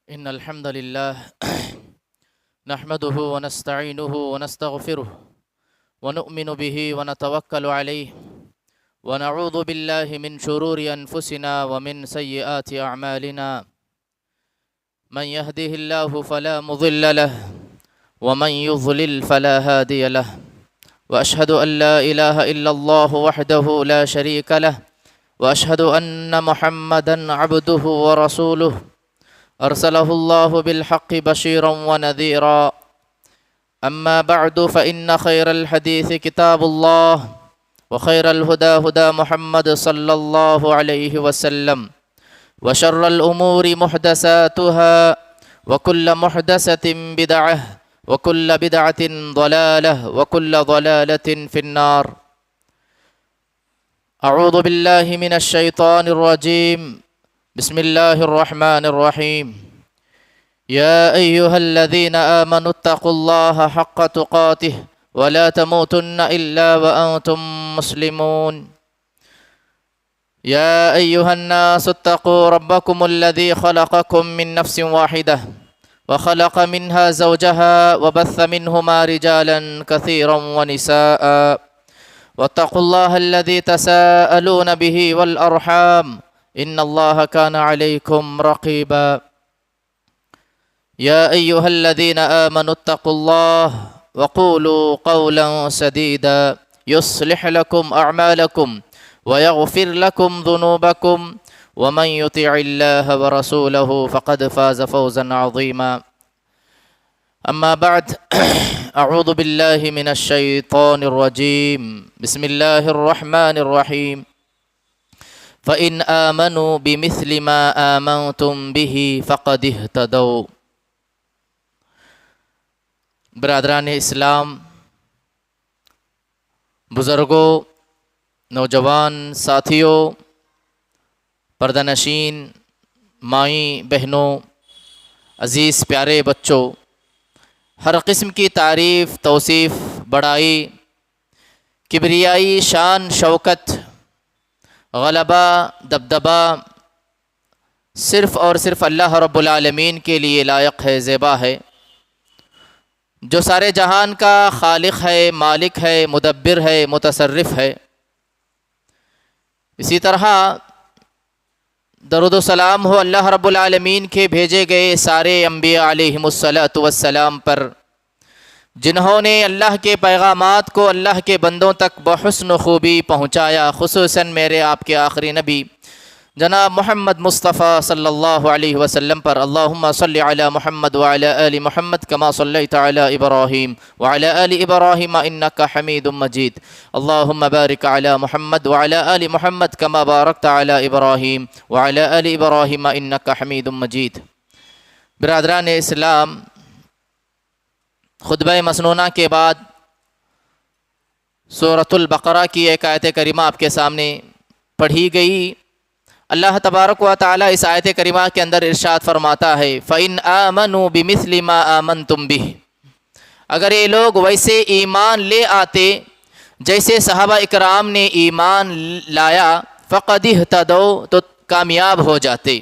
إن الحمد لله نحمده ونستعينه ونستغفره ونؤمن به ونتوكل عليه ونعوذ بالله من شرور أنفسنا ومن سيئات أعمالنا من يهده الله فلا مضل له ومن يضلل فلا هادي له وأشهد أن لا إله إلا الله وحده لا شريك له وأشهد أن محمدًا عبده ورسوله أرسله الله بالحق بشيرا ونذيرا أما بعد فإن خير الحديث كتاب الله وخير الهدى هدى محمد صلى الله عليه وسلم وشر الأمور محدثاتها وكل محدثة بدعة وكل بدعة ضلالة وكل ضلالة في النار. أعوذ بالله من الشيطان الرجيم. بسم الله الرحمن الرحيم. يا أيها الذين آمنوا اتقوا الله حق تقاته ولا تموتن إلا وأنتم مسلمون. يا أيها الناس اتقوا ربكم الذي خلقكم من نفس واحدة وخلق منها زوجها وبث منهما رجالا كثيرا ونساء واتقوا الله الذي تساءلون به والأرحام إن الله كان عليكم رقيبا. يا أيها الذين آمنوا اتقوا الله وقولوا قولا سديدا يصلح لكم أعمالكم ويغفر لكم ذنوبكم ومن يطع الله ورسوله فقد فاز فوزا عظيما. أما بعد أعوذ بالله من الشيطان الرجيم. بسم الله الرحمن الرحيم. فإن آمنوا بمثل ما آمنتم به فقد اهتدوا. برادران اسلام، بزرگوں، نوجوان ساتھیوں، پردہ نشین مائیں بہنوں، عزیز پیارے بچوں، ہر قسم کی تعریف، توصیف، بڑائی، کبریائی، شان، شوکت، غلبہ، دبدبہ صرف اور صرف اللہ رب العالمین کے لیے لائق ہے، زیبا ہے، جو سارے جہان کا خالق ہے، مالک ہے، مدبر ہے، متصرف ہے۔ اسی طرح درود و سلام ہو اللہ رب العالمین کے بھیجے گئے سارے انبیاء علیہم الصلاۃ والسلام پر، جنہوں نے اللہ کے پیغامات کو اللہ کے بندوں تک بحسن خوبی پہنچایا، خصوصاً میرے آپ کے آخری نبی جناب محمد مصطفیٰ صلی اللہ علیہ وسلم پر۔ اللہم صلی علی محمد وعلی آل محمد کما صلیت علی ابراہیم وعلی آل ابراہیم انک حمید مجید۔ اللہم بارک علی محمد وعلی آل محمد کما بارکت علی ابراہیم وعلی آل ابراہیم انک حمید مجید۔ برادران اسلام، خطبہ مسنونہ کے بعد سورۃ البقرہ کی ایک آیت کریمہ آپ کے سامنے پڑھی گئی۔ اللہ تبارک و تعالی اس آیت کریمہ کے اندر ارشاد فرماتا ہے فَإِنْ آمَنُوا بِمِثْلِ مَا آمَنْتُمْ بِهِ، اگر یہ لوگ ویسے ایمان لے آتے جیسے صحابہ اکرام نے ایمان لایا، فَقَدِ اهْتَدَوْا، تو کامیاب ہو جاتے۔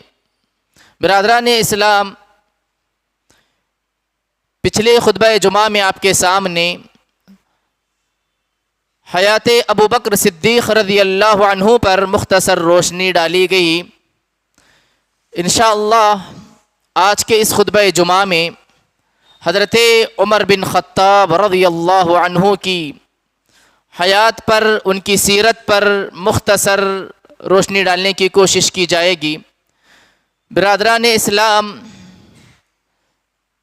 برادران اسلام، پچھلے خطبہ جمعہ میں آپ کے سامنے حیات ابو بکر صدیق رضی اللہ عنہ پر مختصر روشنی ڈالی گئی۔ انشاءاللہ آج کے اس خطبہ جمعہ میں حضرت عمر بن خطاب رضی اللہ عنہ کی حیات پر، ان کی سیرت پر مختصر روشنی ڈالنے کی کوشش کی جائے گی۔ برادران اسلام،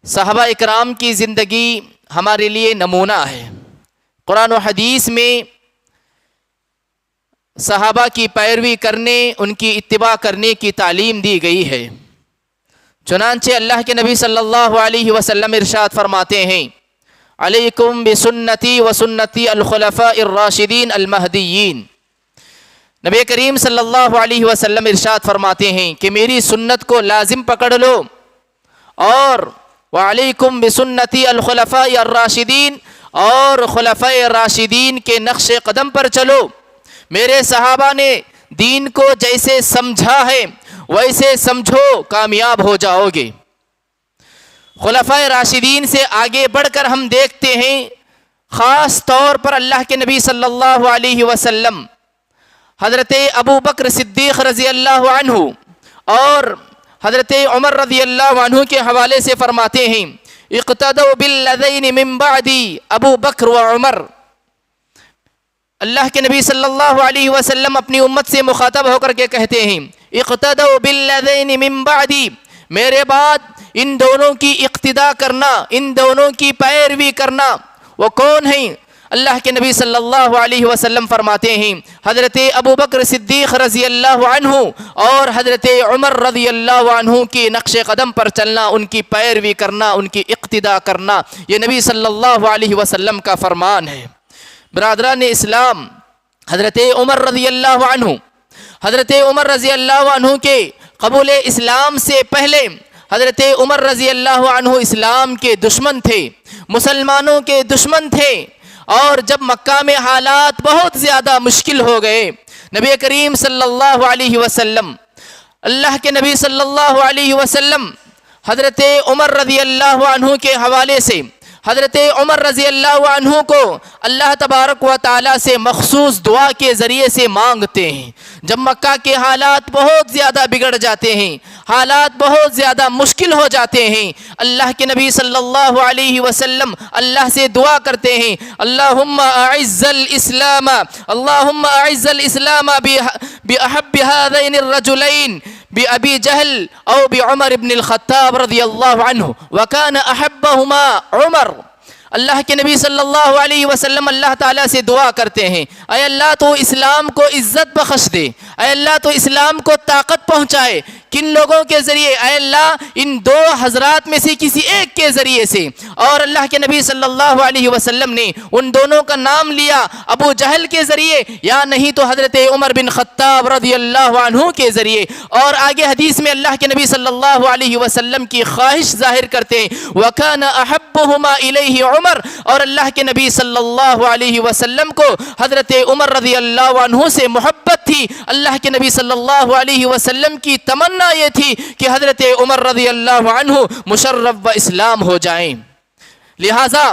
صحابہ اکرام کی زندگی ہمارے لیے نمونہ ہے۔ قرآن و حدیث میں صحابہ کی پیروی کرنے، ان کی اتباع کرنے کی تعلیم دی گئی ہے۔ چنانچہ اللہ کے نبی صلی اللہ علیہ وسلم ارشاد فرماتے ہیں علیکم بسنتی وسنتی الخلفاء الراشدین المہدیین۔ نبی کریم صلی اللہ علیہ وسلم ارشاد فرماتے ہیں کہ میری سنت کو لازم پکڑ لو، اور وعلیکم بسنتی الخلفاء الراشدین، اور خلفاء راشدین کے نقش قدم پر چلو۔ میرے صحابہ نے دین کو جیسے سمجھا ہے ویسے سمجھو، کامیاب ہو جاؤ گے۔ خلفائے راشدین سے آگے بڑھ کر ہم دیکھتے ہیں خاص طور پر اللہ کے نبی صلی اللہ علیہ وسلم حضرت ابو بکر صدیق رضی اللہ عنہ اور حضرت عمر رضی اللہ عنہ کے حوالے سے فرماتے ہیں اقتدوا بالذین من بعدی ابو بکر و عمر. اللہ کے نبی صلی اللہ علیہ وسلم اپنی امت سے مخاطب ہو کر کے کہتے ہیں اقتدوا بالذین من بعدی، میرے بعد ان دونوں کی اقتدا کرنا، ان دونوں کی پیروی کرنا. وہ کون ہیں؟ اللہ کے نبی صلی اللہ علیہ وسلم فرماتے ہیں حضرت ابو بکر صدیق رضی اللہ عنہ اور حضرت عمر رضی اللہ عنہ کی نقش قدم پر چلنا، ان کی پیروی کرنا، ان کی اقتدا کرنا، یہ نبی صلی اللہ علیہ وسلم کا فرمان ہے. برادران اسلام، حضرت عمر رضی اللہ عنہ، حضرت عمر رضی اللہ عنہ کے قبول اسلام سے پہلے حضرت عمر رضی اللہ عنہ اسلام کے دشمن تھے، مسلمانوں کے دشمن تھے. اور جب مکہ میں حالات بہت زیادہ مشکل ہو گئے، نبی کریم صلی اللہ علیہ وسلم، اللہ کے نبی صلی اللہ علیہ وسلم حضرت عمر رضی اللہ عنہ کے حوالے سے حضرت عمر رضی اللہ عنہ کو اللہ تبارک و تعالیٰ سے مخصوص دعا کے ذریعے سے مانگتے ہیں. جب مکہ کے حالات بہت زیادہ بگڑ جاتے ہیں، حالات بہت زیادہ مشکل ہو جاتے ہیں، اللہ کے نبی صلی اللہ علیہ وسلم اللہ سے دعا کرتے ہیں اللہم اعز الاسلام، اللہم اعز الاسلام باحب هذین الرجلین بأبی جہل او بعمر بن الخطاب رضی اللہ عنہ وکان احبہما عمر. اللہ کے نبی صلی اللہ علیہ وسلم اللہ تعالیٰ سے دعا کرتے ہیں اے اللہ تو اسلام کو عزت بخش دے، اے اللہ تو اسلام کو طاقت پہنچائے. کن لوگوں کے ذریعے؟ اے اللہ ان دو حضرات میں سے کسی ایک کے ذریعے سے. اور اللہ کے نبی صلی اللہ علیہ وسلم نے ان دونوں کا نام لیا، ابو جہل کے ذریعے یا نہیں تو حضرت عمر بن خطاب رضی اللہ عنہ کے ذریعے. اور آگے حدیث میں اللہ کے نبی صلی اللہ علیہ وسلم کی خواہش ظاہر کرتے ہیں وَكَانَ أَحَبُّهُمَا إِلَيْهِ عمر، اور اللہ کے نبی صلی اللہ علیہ وسلم کو حضرت عمر رضی اللہ عنہ سے محبت تھی. اللہ کے نبی صلی اللہ علیہ وسلم کی تمنا یہ تھی کہ حضرت عمر رضی اللہ عنہ مشرف و اسلام ہو جائیں. لہذا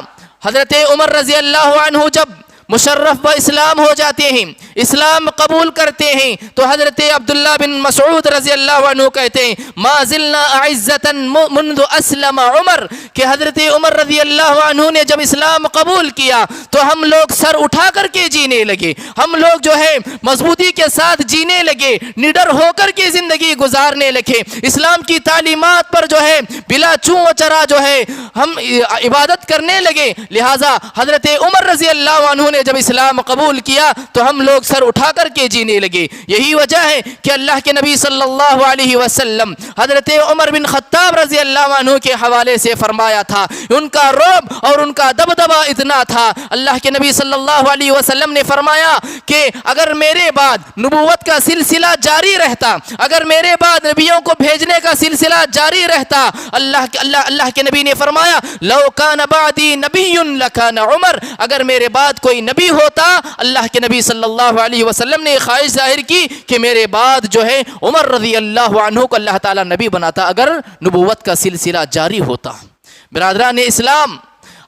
حضرت عمر رضی اللہ عنہ جب مشرف و اسلام ہو جاتے ہیں، اسلام قبول کرتے ہیں، تو حضرت عبداللہ بن مسعود رضی اللہ عنہ کہتے ہیں ما زلنا اعزتا منذ اسلم عمر، کہ حضرت عمر رضی اللہ عنہ نے جب اسلام قبول کیا تو ہم لوگ سر اٹھا کر کے جینے لگے، ہم لوگ جو ہے مضبوطی کے ساتھ جینے لگے، نڈر ہو کر کے زندگی گزارنے لگے، اسلام کی تعلیمات پر جو ہے بلا چوں و چرا جو ہے ہم عبادت کرنے لگے. لہٰذا حضرت عمر رضی اللہ عنہ نے جب اسلام قبول کیا تو ہم لوگ سر اٹھا کر کے جینے لگے. یہی وجہ ہے کہ اللہ کے نبی صلی اللہ علیہ وسلم حضرت عمر بن خطاب رضی اللہ عنہ کے حوالے سے فرمایا تھا، ان کا رعب اور ان کا دبدبہ اتنا تھا. اللہ کے نبی صلی اللہ علیہ وسلم نے فرمایا کہ اگر میرے بعد نبوت کا سلسلہ جاری رہتا، اگر میرے بعد نبیوں کو بھیجنے کا سلسلہ جاری رہتا، اللہ کے نبی نے فرمایا لو کان بعدی نبی لکان عمر، اگر میرے بعد کوئی نبی ہوتا، اللہ کے نبی صلی اللہ علیہ وسلم نے خواہش ظاہر کی کہ میرے بعد جو ہے عمر رضی اللہ عنہ کو اللہ تعالیٰ نبی بناتا اگر نبوت کا سلسلہ جاری ہوتا. برادران اسلام،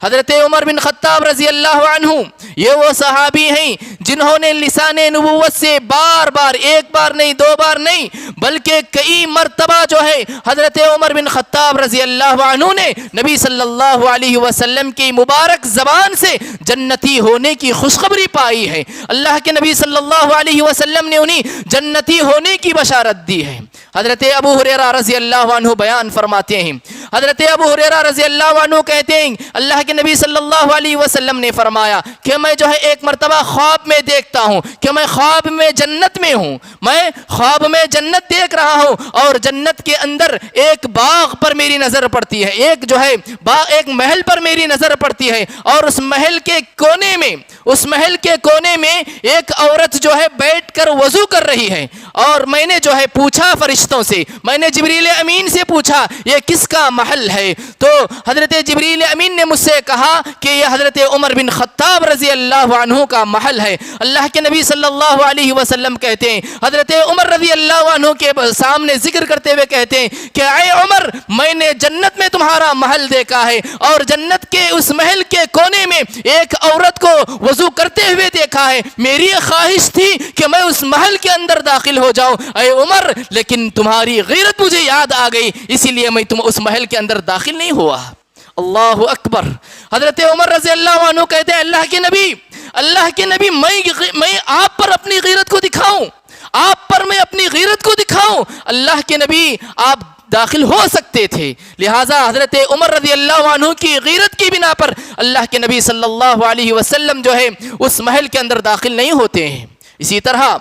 حضرت عمر بن خطاب رضی اللہ عنہ یہ وہ صحابی ہیں جنہوں نے لسان نبوت سے بار بار، ایک بار نہیں، دو بار نہیں، بلکہ کئی مرتبہ جو ہے حضرت عمر بن خطاب رضی اللہ عنہ نے نبی صلی اللہ علیہ وسلم کی مبارک زبان سے جنتی ہونے کی خوشخبری پائی ہے. اللہ کے نبی صلی اللہ علیہ وسلم نے انہیں جنتی ہونے کی بشارت دی ہے. حضرت ابو ہریرہ رضی اللہ عنہ بیان فرماتے ہیں، حضرت ابو ہریرہ رضی اللہ عنہ کہتے ہیں اللہ کے نبی صلی اللہ علیہ وسلم نے فرمایا کہ میں جو ہے ایک مرتبہ خواب میں دیکھتا ہوں کہ میں خواب میں جنت میں ہوں، میں خواب میں جنت دیکھ رہا ہوں اور جنت کے اندر ایک باغ پر میری نظر پڑتی ہے، ایک جو ہے ایک محل پر میری نظر پڑتی ہے، اور اس محل کے کونے میں اس محل کے کونے میں ایک عورت جو ہے بیٹھ کر وضو کر رہی ہے، اور میں نے جو ہے پوچھا فرشتوں سے، میں نے جبریل امین سے پوچھا یہ کس کا محل ہے؟ تو حضرت جبریل امین نے مجھ سے کہا کہ یہ حضرت عمر بن خطاب رضی اللہ عنہ کا محل ہے۔ اللہ کے نبی صلی اللہ علیہ وسلم کہتے ہیں، حضرت عمر رضی اللہ عنہ کے سامنے ذکر کرتے ہوئے کہتے ہیں کہ اے عمر، میں نے جنت میں تمہارا محل دیکھا ہے، اور جنت کے اس محل کے کونے میں ایک عورت کو وضو کرتے ہوئے دیکھا ہے۔ میری خواہش تھی کہ میں اس محل کے اندر داخل ہو جاؤں اے عمر، لیکن تمہاری غیرت مجھے یاد آ گئی، اسی لیے میں اس محل کے اندر داخل نہیں ہوا۔ اللہ اکبر۔ حضرت عمر رضی اللہ عنہ کہتے ہیں اللہ کے نبی میں آپ پر اپنی غیرت کو دکھاؤں، آپ پر میں اپنی غیرت کو دکھاؤں؟ اللہ کے نبی آپ داخل ہو سکتے تھے، لہٰذا حضرت عمر رضی اللہ عنہ کی غیرت کی بنا پر اللہ کے نبی صلی اللہ علیہ وسلم جو ہے اس محل کے اندر داخل نہیں ہوتے ہیں۔ اسی طرح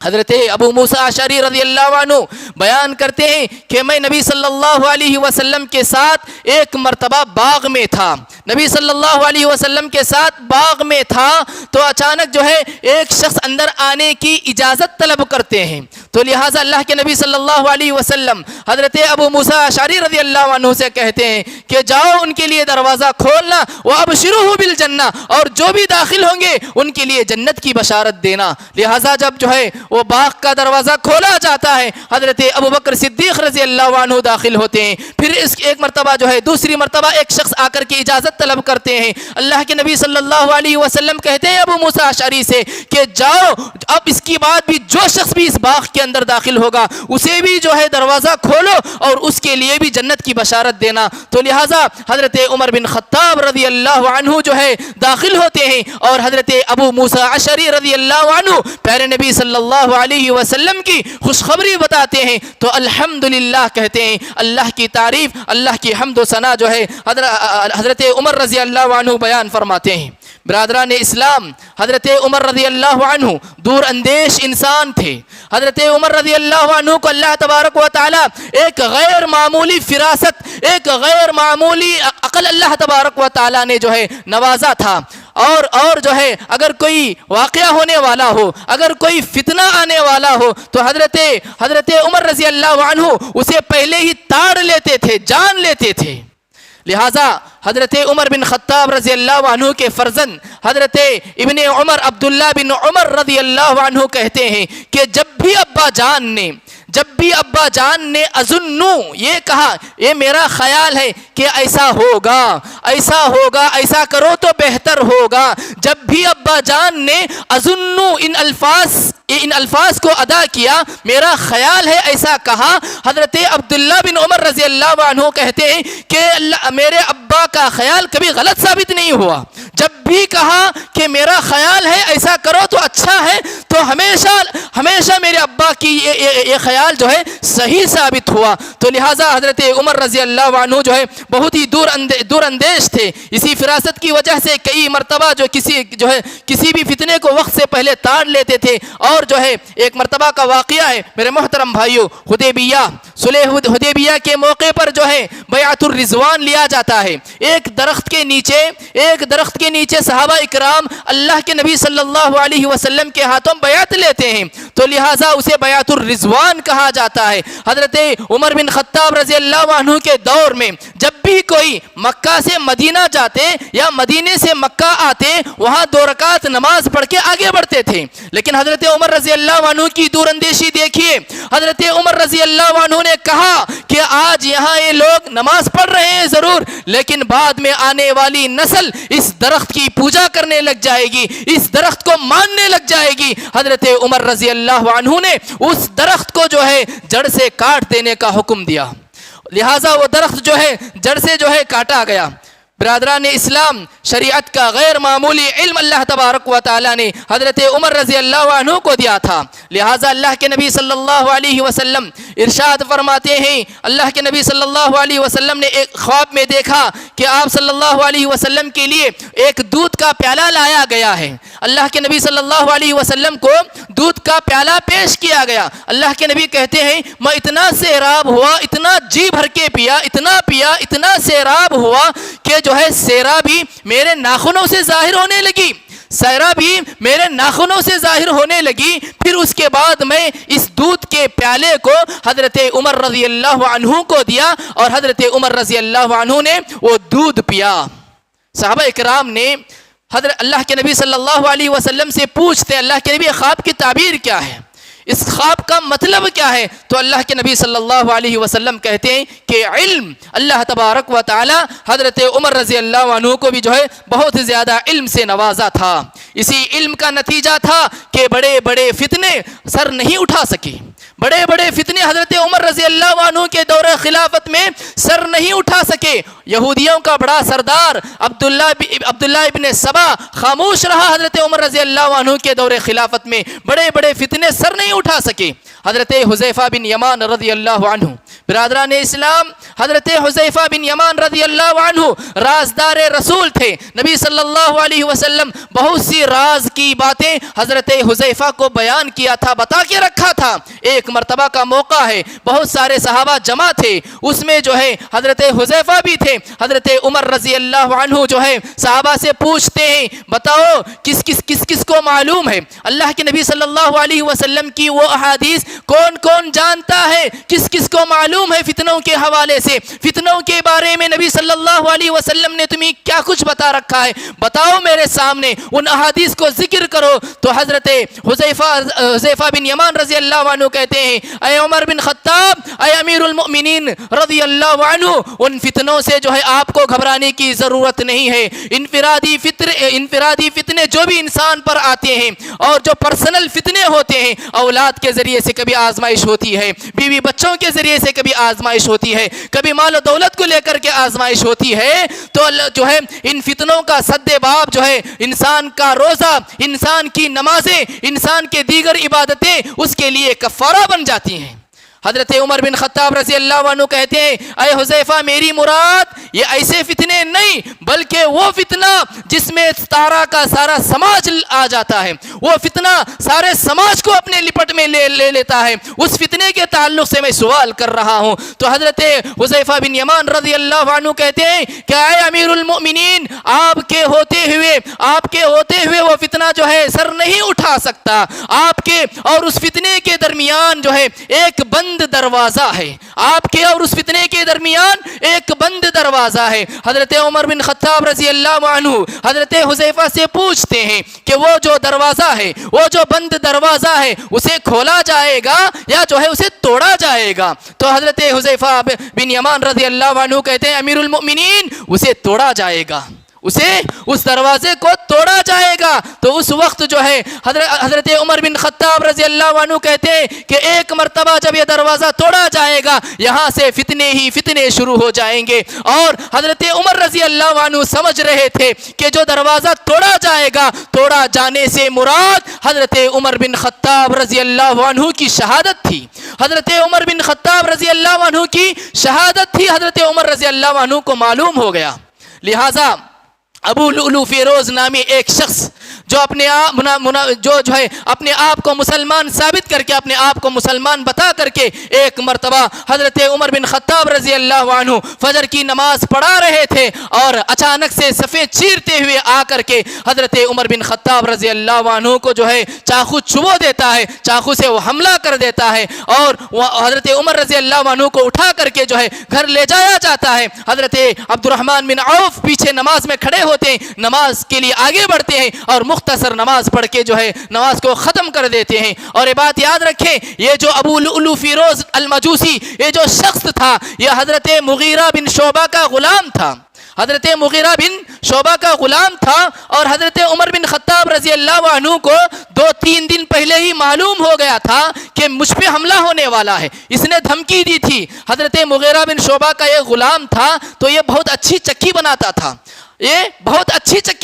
حضرت ابو موسیٰ اشعری رضی اللہ عنہ بیان کرتے ہیں کہ میں نبی صلی اللہ علیہ وسلم کے ساتھ ایک مرتبہ باغ میں تھا، نبی صلی اللہ علیہ وسلم کے ساتھ باغ میں تھا تو اچانک جو ہے ایک شخص اندر آنے کی اجازت طلب کرتے ہیں، تو لہٰذا اللہ کے نبی صلی اللہ علیہ وسلم حضرت ابو موسیٰ اشعری رضی اللہ عنہ سے کہتے ہیں کہ جاؤ ان کے لیے دروازہ کھولنا، وَأَبْشِرُهُ بِالْجَنَّةِ، اور جو بھی داخل ہوں گے ان کے لیے جنت کی بشارت دینا۔ لہٰذا جب جو ہے وہ باغ کا دروازہ کھولا جاتا ہے، حضرت ابوبکر صدیق رضی اللہ عنہ داخل ہوتے ہیں، پھر اس ایک مرتبہ جو ہے دوسری مرتبہ ایک شخص آ کر کے اجازت طلب کرتے ہیں۔ اللہ کے نبی صلی اللہ علیہ وسلم کہتے ہیں ابو موسیٰ اشعری سے کہ جاؤ، اب اس کی بعد بھی جو شخص بھی اس باغ کے اندر داخل ہوگا اسے بھی جو ہے دروازہ کھولو اور اس کے لیے بھی جنت کی بشارت دینا۔ تو لہٰذا حضرت عمر بن خطاب رضی اللہ عنہ جو ہے داخل ہوتے ہیں، اور حضرت ابو موسیٰ اشعری رضی اللہ عنہ پیارے نبی صلی اللہ علیہ وسلم کی خوشخبری بتاتے ہیں تو الحمدللہ کہتے ہیں، اللہ کی تعریف، اللہ کی حمد و ثنا جو ہے حضرت عمر رضی اللہ عنہ بیان فرماتے ہیں۔ برادران اسلام، حضرت عمر رضی اللہ عنہ دور اندیش انسان تھے۔ حضرت عمر رضی اللہ عنہ کو اللہ تبارک و تعالی ایک غیر معمولی فراست، ایک غیر معمولی عقل اللہ تبارک و تعالی نے جو ہے نوازا تھا، اور جو ہے اگر کوئی واقعہ ہونے والا ہو، اگر کوئی فتنہ آنے والا ہو تو حضرت عمر رضی اللہ عنہ اسے پہلے ہی تاڑ لیتے تھے، جان لیتے تھے۔ لہٰذا حضرت عمر بن خطاب رضی اللہ عنہ کے فرزند حضرت ابن عمر عبداللہ بن عمر رضی اللہ عنہ کہتے ہیں کہ جب بھی ابا جان نے اظنو یہ کہا، یہ میرا خیال ہے کہ ایسا ہوگا، ایسا کرو تو بہتر ہوگا، جب بھی ابا جان نے اظنو ان الفاظ کو ادا کیا، میرا خیال ہے ایسا کہا، حضرت عبداللہ بن عمر رضی اللہ عنہ کہتے ہیں کہ میرے ابا کا خیال کبھی غلط ثابت نہیں ہوا، جب بھی کہا کہ میرا خیال ہے ایسا کرو تو اچھا ہے، تو ہمیشہ میرے ابا کی یہ خیال جو ہے صحیح ثابت ہوا۔ تو لہٰذا حضرت عمر رضی اللہ عنہ جو ہے بہت ہی دور اندیش تھے، اسی فراست کی وجہ سے کئی مرتبہ جو کسی بھی فتنے کو وقت سے پہلے تاڑ لیتے تھے۔ اور جو ہے ایک مرتبہ کا واقعہ ہے میرے محترم بھائیو، صلح حدیبیہ کے موقع پر جو ہے بیعت الرضوان لیا جاتا ہے، ایک درخت کے نیچے صحابہ اکرام اللہ کے نبی صلی اللہ علیہ وسلم کے ہاتھوں بیعت لیتے ہیں، تو لہٰذا اسے بیعت الرضوان کہا جاتا ہے۔ حضرت عمر بن خطاب رضی اللہ عنہ کے دور میں جب بھی کوئی مکہ سے مدینہ جاتے یا مدینے سے مکہ آتے، وہاں 2 رکعت نماز پڑھ کے آگے بڑھتے تھے، لیکن حضرت عمر رضی اللہ عنہ کی دور اندیشی دیکھیے۔ حضرت عمر رضی اللہ عنہ نے کہا کہ آج یہاں یہ لوگ نماز پڑھ رہے ہیں ضرور، لیکن بعد میں آنے والی نسل اس درخت کی پوجا کرنے لگ جائے گی، اس درخت کو ماننے لگ جائے گی۔ حضرت عمر رضی اللہ عنہ نے اس درخت کو جو ہے جڑ سے کاٹ دینے کا حکم دیا، لہٰذا وہ درخت جو ہے جڑ سے جو ہے کاٹا گیا۔ برادران اسلام، شریعت کا غیر معمولی علم اللہ تبارک و تعالی نے حضرت عمر رضی اللہ عنہ کو دیا تھا، لہٰذا اللہ کے نبی صلی اللہ علیہ وسلم ارشاد فرماتے ہیں، اللہ کے نبی صلی اللہ علیہ وسلم نے ایک خواب میں دیکھا کہ آپ صلی اللہ علیہ وسلم کے لیے ایک دودھ کا پیالہ لایا گیا ہے۔ اللہ کے نبی صلی اللہ علیہ وسلم کو دودھ کا پیالہ پیش کیا گیا۔ اللہ کے نبی کہتے ہیں میں اتنا سیراب ہوا، اتنا جی بھر کے پیا، اتنا سیراب ہوا کہ جو ہے سیرابی میرے ناخنوں سے ظاہر ہونے لگی، سائرہ بھی میرے ناخنوں سے ظاہر ہونے لگی. پھر اس کے بعد میں اس دودھ کے پیالے کو حضرت عمر رضی اللہ عنہ کو دیا اور حضرت عمر رضی اللہ عنہ نے وہ دودھ پیا. صحابہ اکرام نے حضرت اللہ کے نبی صلی اللہ علیہ وسلم سے پوچھتے اللہ کے نبی خواب کی تعبیر کیا ہے, اس خواب کا مطلب کیا ہے؟ تو اللہ کے نبی صلی اللہ علیہ وسلم کہتے ہیں کہ علم. اللہ تبارک و تعالی حضرت عمر رضی اللہ عنہ کو بھی جو ہے بہت زیادہ علم سے نوازا تھا. اسی علم کا نتیجہ تھا کہ بڑے بڑے فتنے سر نہیں اٹھا سکے. بڑے بڑے فتنے حضرت عمر رضی اللہ عنہ کے دور خلافت میں سر نہیں اٹھا سکے. یہودیوں کا بڑا سردار عبداللہ ابن سبا خاموش رہا حضرت عمر رضی اللہ عنہ کے دور خلافت میں. بڑے بڑے فتنے سر نہیں اٹھا سکے. حضرت حذیفہ بن یمان رضی اللہ عنہ, برادران اسلام, حضرت حذیفہ بن یمان رضی اللہ عنہ رازدار رسول تھے. نبی صلی اللہ علیہ وسلم بہت سی راز کی باتیں حضرت حذیفہ کو بیان کیا تھا, بتا کے رکھا تھا. ایک مرتبہ کا موقع ہے, بہت سارے صحابہ جمع تھے, اس میں جو ہے حضرت حذیفہ بھی تھے. حضرت عمر رضی اللہ عنہ جو ہے صحابہ سے پوچھتے ہیں بتاؤ کس کو معلوم ہے اللہ کے نبی صلی اللہ علیہ وسلم کی وہ احادیث کون کون جانتا ہے, کس کو معلوم ہے فتنوں کے حوالے سے, فتنوں کے بارے میں نبی صلی اللہ علیہ وسلم نے تمہیں کیا کچھ بتا رکھا ہے, بتاؤ میرے سامنے, ان احادیث کو ذکر کرو. تو حضرت حذیفہ بن یمان رضی اللہ عنہ کہتے ہیں اے عمر بن خطاب, اے امیر المؤمنین رضی اللہ عنہ, ان فتنوں سے جو ہے آپ کو گھبرانے کی ضرورت نہیں ہے. انفرادی فتنے جو بھی انسان پر آتے ہیں اور جو پرسنل فتنے ہوتے ہیں, اولاد کے ذریعے سے کبھی آزمائش ہوتی ہے, بیوی بچوں کے ذریعے سے کبھی آزمائش ہوتی ہے, کبھی مال و دولت کو لے کر کے آزمائش ہوتی ہے, تو جو ہے ان فتنوں کا سد باب جو ہے انسان کا روزہ, انسان کی نمازیں, انسان کے دیگر عبادتیں اس کے لیے کفارہ بن جاتی ہیں. حضرت عمر بن خطاب رضی اللہ عنہ کہتے ہیں اے حذیفہ میری مراد یہ ایسے فتنے نہیں بلکہ وہ فتنہ جس میں سارا کا سارا سماج آ جاتا ہے, وہ فتنہ سارے سماج کو اپنے لپٹ میں لے لیتا ہے, اس فتنے کے تعلق سے میں سوال کر رہا ہوں. تو حضرت حذیفہ بن یمان رضی اللہ عنہ کہتے ہیں کہ اے امیر المؤمنین آپ کے ہوتے ہوئے وہ فتنہ جو ہے سر نہیں اٹھا سکتا. آپ کے اور اس فتنے کے درمیان جو ہے ایک بند دروازہ ہے, آپ کے اور اس فتنے کے درمیان ایک بند دروازہ ہے. حضرت عمر بن خطاب رضی اللہ عنہ حضرت حذیفہ سے پوچھتے ہیں کہ وہ جو دروازہ ہے, وہ جو بند دروازہ ہے, اسے کھولا جائے گا یا جو ہے اسے توڑا جائے گا؟ تو حضرت حذیفہ بن یمان رضی اللہ عنہ کہتے ہیں امیر المؤمنین اسے توڑا جائے گا, اس دروازے کو توڑا جائے گا. تو اس وقت جو ہے حضرت عمر بن خطاب رضی اللہ عنہ کہتے ہیں کہ ایک مرتبہ جب یہ دروازہ توڑا جائے گا یہاں سے فتنے ہی فتنے شروع ہو جائیں گے. اور حضرت عمر رضی اللہ عنہ سمجھ رہے تھے کہ جو دروازہ توڑا جائے گا, توڑا جانے سے مراد حضرت عمر بن خطاب رضی اللہ عنہ کی شہادت تھی. حضرت عمر بن خطاب رضی اللہ عنہ کی شہادت تھی. حضرت عمر رضی اللہ عنہ کو معلوم ہو گیا. لہذا ابو لؤلؤ فیروز نامی ایک شخص جو اپنے آپ کو مسلمان ثابت کر کے, اپنے آپ کو مسلمان بتا کر کے, ایک مرتبہ حضرت عمر بن خطاب رضی اللہ عنہ فجر کی نماز پڑھا رہے تھے اور اچانک سے صفیں چیرتے ہوئے آ کر کے حضرت عمر بن خطاب رضی اللہ عنہ کو جو ہے چاقو چبو دیتا ہے, چاقو سے وہ حملہ کر دیتا ہے اور حضرت عمر رضی اللہ عنہ کو اٹھا کر کے جو ہے گھر لے جایا جاتا ہے. حضرت عبد الرحمن بن عوف پیچھے نماز میں کھڑے ہوتے ہیں, نماز کے لیے آگے بڑھتے ہیں اور مختصر نماز پڑھ کے جو ہے نماز کو ختم کر دیتے ہیں. اور یہ بات یاد رکھیں, یہ جو ابو لؤلؤ فیروز المجوسی یہ جو شخص تھا یہ حضرت مغیرہ بن شعبہ کا غلام تھا. حضرت مغیرہ بن شعبہ کا غلام تھا اور حضرت عمر بن خطاب رضی اللہ عنہ کو 2-3 دن پہلے ہی معلوم ہو گیا تھا کہ مجھ پہ حملہ ہونے والا ہے. اس نے دھمکی دی تھی. حضرت مغیرہ بن شعبہ کا یہ غلام تھا تو یہ بہت اچھی چکی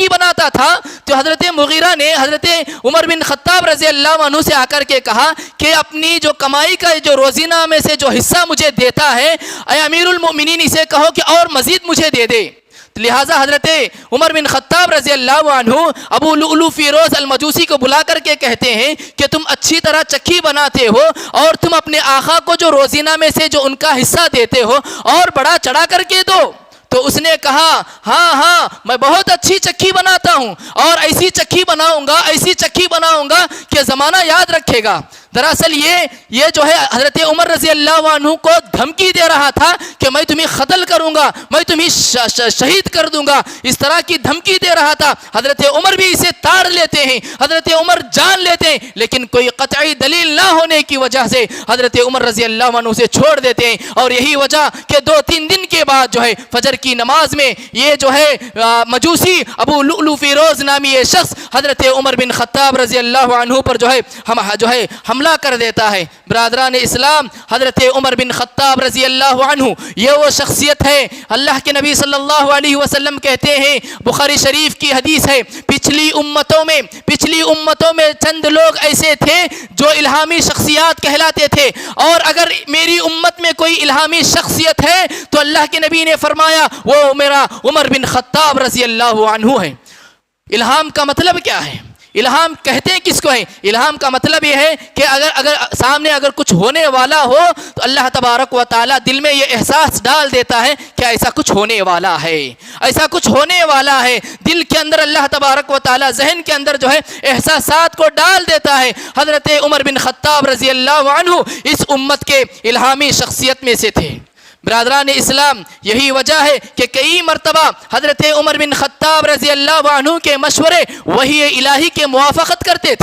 بناتا تھا, تو حضرت مغیرہ نے حضرت عمر بن خطاب رضی اللہ عنہ سے آ کر کے کہا کہ اپنی جو کمائی کا جو روزینہ میں سے جو حصہ مجھے دیتا ہے, اے امیر المؤمنین اسے کہو کہ اور مزید مجھے دے دے. لہٰذا حضرت عمر بن خطاب رضی اللہ عنہ ابو لؤلؤ فیروز المجوسی کو بلا کر کے کہتے ہیں کہ تم اچھی طرح چکی بناتے ہو اور تم اپنے آقا کو جو روزینہ میں سے جو ان کا حصہ دیتے ہو اور بڑا چڑھا کر کے دو. تو اس نے کہا ہاں میں بہت اچھی چکی بناتا ہوں اور ایسی چکی بناؤں گا کہ زمانہ یاد رکھے گا۔ دراصل یہ جو ہے حضرت عمر رضی اللہ عنہ کو دھمکی دے رہا تھا کہ میں تمہیں قتل کروں گا، میں تمہیں شہید کر دوں گا، اس طرح کی دھمکی دے رہا تھا۔ حضرت عمر بھی اسے تاڑ لیتے ہیں، حضرت عمر جان لیتے ہیں، لیکن کوئی قطعی دلیل نہ ہونے کی وجہ سے حضرت عمر رضی اللہ عنہ سے چھوڑ دیتے ہیں۔ اور یہی وجہ کہ 2-3 دن کے بعد جو ہے فجر کی نماز میں یہ جو ہے مجوسی ابو لؤلؤ فیروز نامی یہ شخص حضرت عمر بن خطاب رضی اللہ عنہ پر جو ہے حملہ کر دیتا ہے۔ برادران اسلام، حضرت عمر بن خطاب رضی اللہ عنہ یہ وہ شخصیت ہے، اللہ کے نبی صلی اللہ علیہ وسلم کہتے ہیں، بخاری شریف کی حدیث ہے، پچھلی امتوں میں چند لوگ ایسے تھے جو الہامی شخصیات کہلاتے تھے، اور اگر میری امت میں کوئی الہامی شخصیت ہے تو اللہ کے نبی نے فرمایا وہ میرا عمر بن خطاب رضی اللہ عنہ ہے۔ الہام کا مطلب کیا ہے؟ الہام کہتے ہیں کس کو ہے؟ الہام کا مطلب یہ ہے کہ اگر سامنے کچھ ہونے والا ہو تو اللہ تبارک و تعالیٰ دل میں یہ احساس ڈال دیتا ہے کہ ایسا کچھ ہونے والا ہے، دل کے اندر اللہ تبارک و تعالیٰ ذہن کے اندر جو ہے احساسات کو ڈال دیتا ہے۔ حضرت عمر بن خطاب رضی اللہ عنہ اس امت کے الہامی شخصیت میں سے تھے۔ برادران اسلام، یہی وجہ ہے کہ کئی مرتبہ حضرت عمر بن خطاب رضی اللہ عنہ کے مشورے وحی الہی کے موافقت کرتے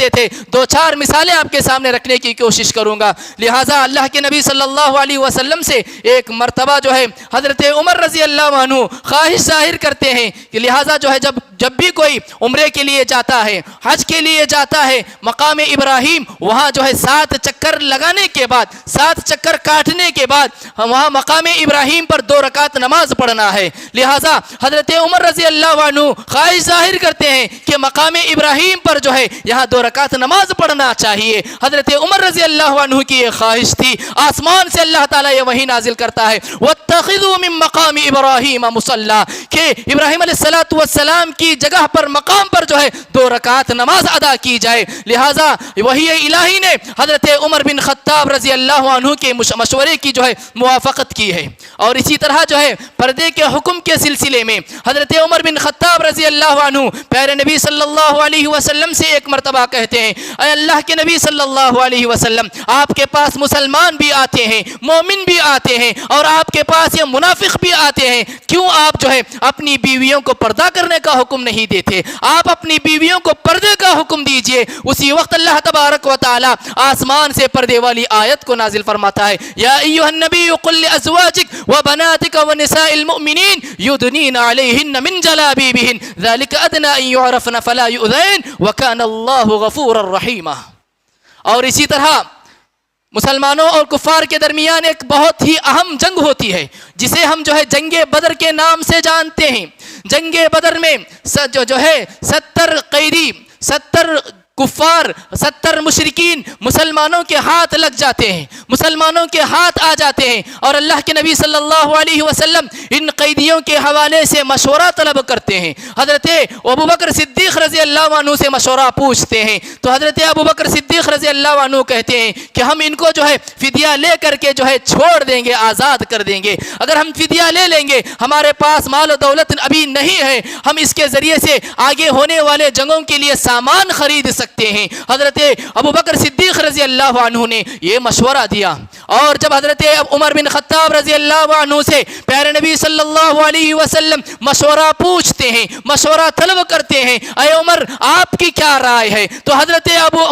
تھے۔ 2-4 مثالیں آپ کے سامنے رکھنے کی کوشش کروں گا۔ لہٰذا اللہ کے نبی صلی اللہ علیہ وسلم سے ایک مرتبہ جو ہے حضرت عمر رضی اللہ عنہ خواہش ظاہر کرتے ہیں کہ لہٰذا جو ہے جب بھی کوئی عمرے کے لیے جاتا ہے، حج کے لیے جاتا ہے، مقام ابراہیم وہاں جو ہے 7 چکر لگانے کے بعد، 7 چکر کاٹنے کے بعد وہاں مقام ابراہیم پر 2 رکعت نماز پڑھنا ہے۔ لہٰذا حضرت عمر رضی اللہ عنہ خواہش ظاہر کرتے ہیں کہ مقام ابراہیم پر جو ہے یہاں 2 رکعت نماز پڑھنا چاہیے۔ حضرت عمر رضی اللہ عنہ کی یہ خواہش تھی۔ آسمان سے اللہ تعالیٰ یہ وحی نازل کرتا ہے، وَاتَّخِذُوا مِن مَّقَامِ إِبْرَاهِيمَ مُصَلًّى، کہ ابراہیم علیہ السلام کی جگہ پر، مقام پر جو ہے 2 رکعت نماز ادا کی جائے۔ لہٰذا وحی الہی نے حضرت عمر بن خطاب رضی اللہ عنہ کے مشورے کی جو ہے موافقت کی ہے۔ اور اسی طرح جو ہے پردے کے حکم کے سلسلے میں حضرت عمر بن خطاب رضی اللہ عنہ پیارے نبی صلی اللہ علیہ وسلم سے ایک مرتبہ کہتے ہیں، اے اللہ کے نبی صلی اللہ علیہ وسلم، آپ کے پاس مسلمان بھی آتے ہیں، مومن بھی آتے ہیں، اور آپ کے پاس یہ منافق بھی آتے ہیں، کیوں آپ جو ہے اپنی بیویوں کو پردہ کرنے کا حکم نہیں دیتے؟ آپ اپنی بیویوں کو پردے کا حکم دیجئے۔ اسی وقت اللہ تبارک و تعالی آسمان سے پردے والی آیت کو نازل فرماتا ہے، یا ایھا النبی قل لازواجک وبناتک ونساء المؤمنین یدنین علیہن من جلابیبہن ذلک ادنی ان یعرفن فلا یؤذین وکان اللہ غفورا رحیما۔ اور اسی طرح مسلمانوں اور کفار کے درمیان ایک بہت ہی اہم جنگ ہوتی ہے جسے ہم جو ہے جنگ بدر کے نام سے جانتے ہیں۔ جنگ بدر میں جو ہے 70 قیدی، 70 کفار، 70 مشرکین مسلمانوں کے ہاتھ لگ جاتے ہیں، مسلمانوں کے ہاتھ آ جاتے ہیں، اور اللہ کے نبی صلی اللہ علیہ وسلم ان قیدیوں کے حوالے سے مشورہ طلب کرتے ہیں۔ حضرت ابوبکر صدیق رضی اللہ عنہ سے مشورہ پوچھتے ہیں، تو حضرت ابوبکر صدیق رضی اللہ عنہ کہتے ہیں کہ ہم ان کو جو ہے فدیہ لے کر کے جو ہے چھوڑ دیں گے، آزاد کر دیں گے۔ اگر ہم فدیہ لے لیں گے، ہمارے پاس مال و دولت ابھی نہیں ہے، ہم اس کے ذریعے سے آگے ہونے والے جنگوں کے لیے سامان خرید سکتے ہیں۔ حضرت ابوبکر صدیق رضی اللہ عنہ نے یہ مشورہ دیا، اور جب حضرت عمر بن خطاب رضی اللہ عنہ سے پیارے نبی صلی اللہ علیہ وسلم مشورہ پوچھتے ہیں، مشورہ طلب کرتے ہیں، اے عمر آپ کی کیا رائے ہے؟ تو حضرت